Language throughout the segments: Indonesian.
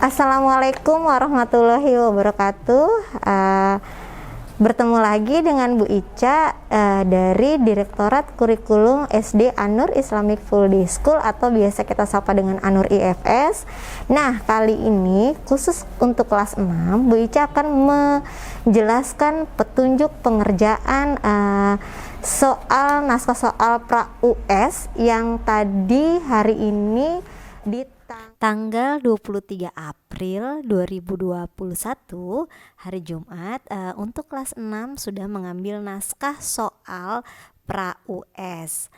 Assalamualaikum warahmatullahi wabarakatuh. Bertemu lagi dengan Bu Ica dari Direktorat Kurikulum SD An-Nur Islamic Full Day School atau biasa kita sapa dengan An-Nur IFS. Nah, kali ini khusus untuk kelas 6, Bu Ica akan menjelaskan petunjuk pengerjaan soal naskah soal pra-US yang tadi hari ini di tanggal 23 April 2021 hari Jumat. Untuk kelas 6 sudah mengambil naskah soal pra-US.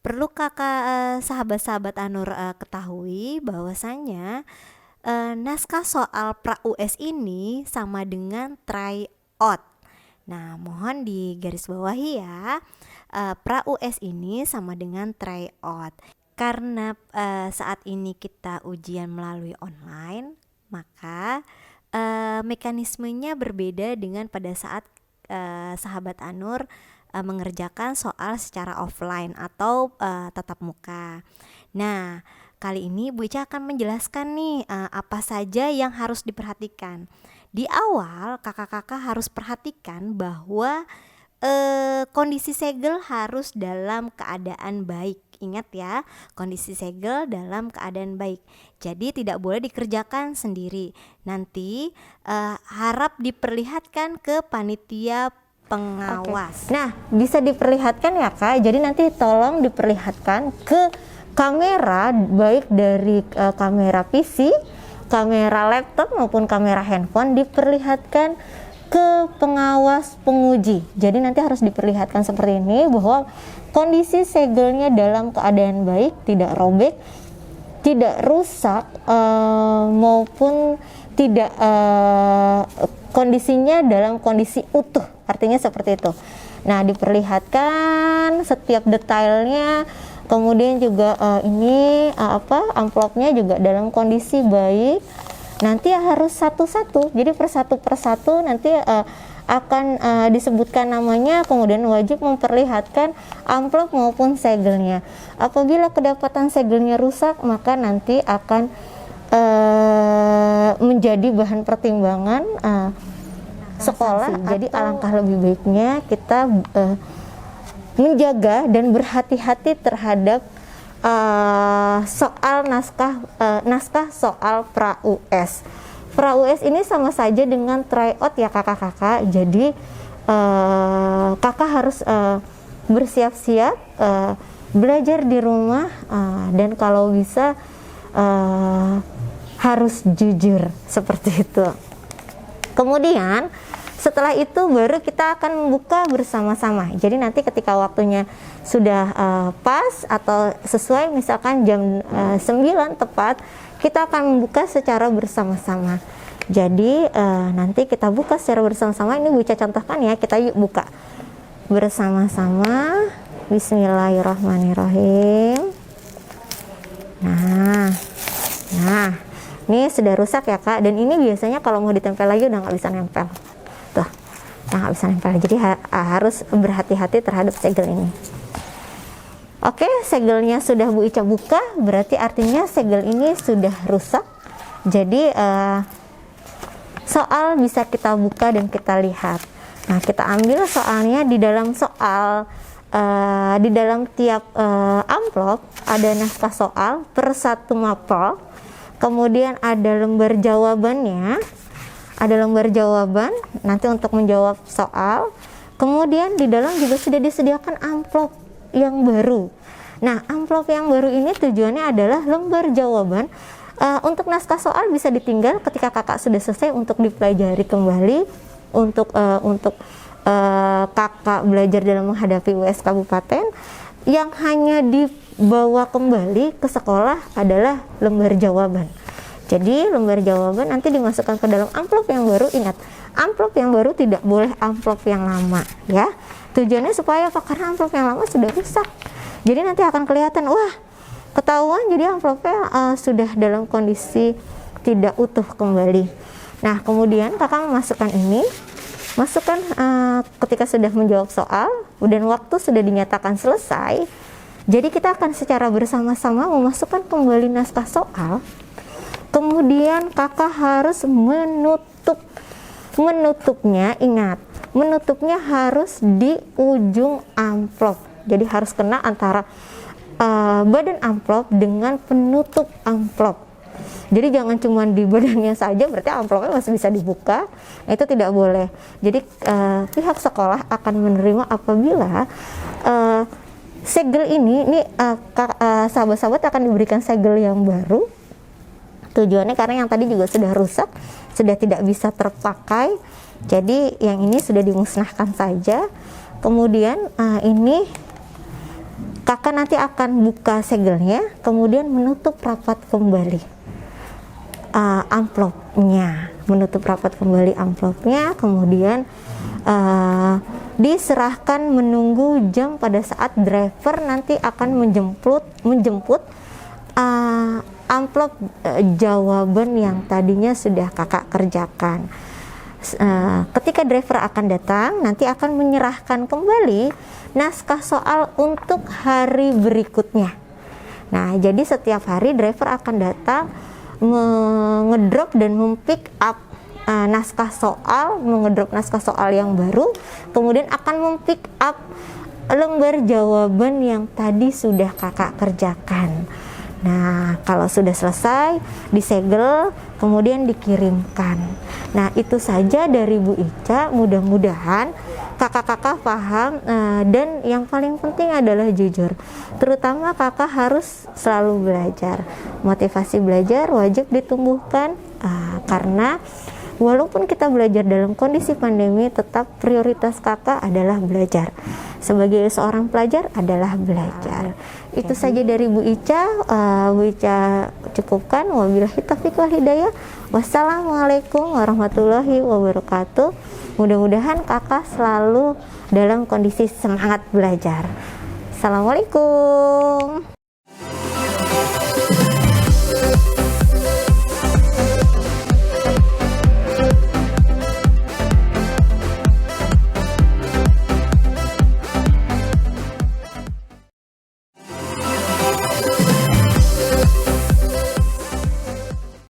Perlu kakak sahabat-sahabat An-Nur ketahui bahwasanya naskah soal pra-US ini sama dengan tryout. Nah, mohon digarisbawahi ya, pra-US ini sama dengan tryout. Karena saat ini kita ujian melalui online, maka mekanismenya berbeda dengan pada saat sahabat An-Nur mengerjakan soal secara offline atau tatap muka. Nah, kali ini Bu Ica akan menjelaskan nih apa saja yang harus diperhatikan. Di awal kakak-kakak harus perhatikan bahwa kondisi segel harus dalam keadaan baik. Ingat ya, kondisi segel dalam keadaan baik. Jadi tidak boleh dikerjakan sendiri. Nanti harap diperlihatkan ke panitia pengawas. Nah, bisa diperlihatkan ya Kak. Jadi nanti tolong diperlihatkan ke kamera, baik dari kamera PC, kamera laptop maupun kamera handphone, diperlihatkan ke pengawas penguji. Jadi nanti harus diperlihatkan seperti ini bahwa kondisi segelnya dalam keadaan baik, tidak robek, tidak rusak, maupun tidak kondisinya dalam kondisi utuh. Artinya seperti itu. Nah, diperlihatkan setiap detailnya. Kemudian juga ini amplopnya juga dalam kondisi baik. Nanti harus satu-satu, jadi persatu nanti akan disebutkan namanya, kemudian wajib memperlihatkan amplop maupun segelnya. Apabila kedapatan segelnya rusak, maka nanti akan menjadi bahan pertimbangan sekolah. Jadi alangkah lebih baiknya kita menjaga dan berhati-hati terhadap soal naskah soal pra-US. Pra-US ini sama saja dengan tryout ya kakak-kakak. Jadi kakak harus bersiap-siap, belajar di rumah, dan kalau bisa harus jujur seperti itu. Kemudian setelah itu baru kita akan membuka bersama-sama. Jadi nanti ketika waktunya sudah pas atau sesuai, misalkan jam 9 tepat, kita akan membuka secara bersama-sama. Jadi nanti kita buka secara bersama-sama. Ini Bu Ica contohkan ya, kita yuk buka bersama-sama. Bismillahirrahmanirrahim. Nah, ini sudah rusak ya Kak, dan ini biasanya kalau mau ditempel lagi udah nggak bisa nempel. Tuh, nggak bisa nempel. Jadi harus berhati-hati terhadap segel ini. Oke, segelnya sudah Bu Ica buka, berarti artinya segel ini sudah rusak. Jadi soal bisa kita buka dan kita lihat. Nah, kita ambil soalnya. Di dalam soal, di dalam tiap amplop ada naskah soal per satu mapel. Kemudian ada lembar jawabannya. Ada lembar jawaban nanti untuk menjawab soal. Kemudian di dalam juga sudah disediakan amplop yang baru. Nah, amplop yang baru ini tujuannya adalah lembar jawaban. Untuk naskah soal bisa ditinggal ketika kakak sudah selesai untuk dipelajari kembali. Untuk kakak belajar dalam menghadapi US Kabupaten, yang hanya dibawa kembali ke sekolah adalah lembar jawaban. Jadi lembar jawaban nanti dimasukkan ke dalam amplop yang baru. Ingat, amplop yang baru tidak boleh amplop yang lama ya. Tujuannya supaya apa? Karena amplop yang lama sudah rusak. Jadi nanti akan kelihatan, wah, ketahuan jadi amplopnya sudah dalam kondisi tidak utuh kembali. Nah, kemudian kakak memasukkan ini. Masukkan ketika sudah menjawab soal dan waktu sudah dinyatakan selesai. Jadi kita akan secara bersama-sama memasukkan kembali naskah soal Kemudian kakak harus menutupnya, ingat, menutupnya harus di ujung amplop. Jadi harus kena antara badan amplop dengan penutup amplop. Jadi jangan cuma di badannya saja, berarti amplopnya masih bisa dibuka. Nah, itu tidak boleh. Jadi pihak sekolah akan menerima apabila segel ini sahabat-sahabat akan diberikan segel yang baru. Tujuannya karena yang tadi juga sudah rusak, sudah tidak bisa terpakai. Jadi yang ini sudah dimusnahkan saja. Kemudian ini kakak nanti akan buka segelnya, kemudian menutup rapat kembali amplopnya, kemudian diserahkan menunggu jam pada saat driver nanti akan menjemput amplop jawaban yang tadinya sudah kakak kerjakan. Ketika driver akan datang, nanti akan menyerahkan kembali naskah soal untuk hari berikutnya. Nah, jadi setiap hari driver akan datang mengedrop dan mempick up naskah soal yang baru, kemudian akan mempick up lembar jawaban yang tadi sudah kakak kerjakan. Nah, kalau sudah selesai, disegel, kemudian dikirimkan. Nah, itu saja dari Bu Ica. Mudah-mudahan kakak-kakak paham, dan yang paling penting adalah jujur. Terutama kakak harus selalu belajar. Motivasi belajar wajib ditumbuhkan, karena walaupun kita belajar dalam kondisi pandemi, tetap prioritas kakak adalah belajar. Sebagai seorang pelajar adalah belajar. Itu saja dari Bu Ica. Bu Ica cukupkan. Wabillahi taufiq wal hidayah. Wassalamualaikum warahmatullahi wabarakatuh. Mudah-mudahan kakak selalu dalam kondisi semangat belajar. Assalamualaikum.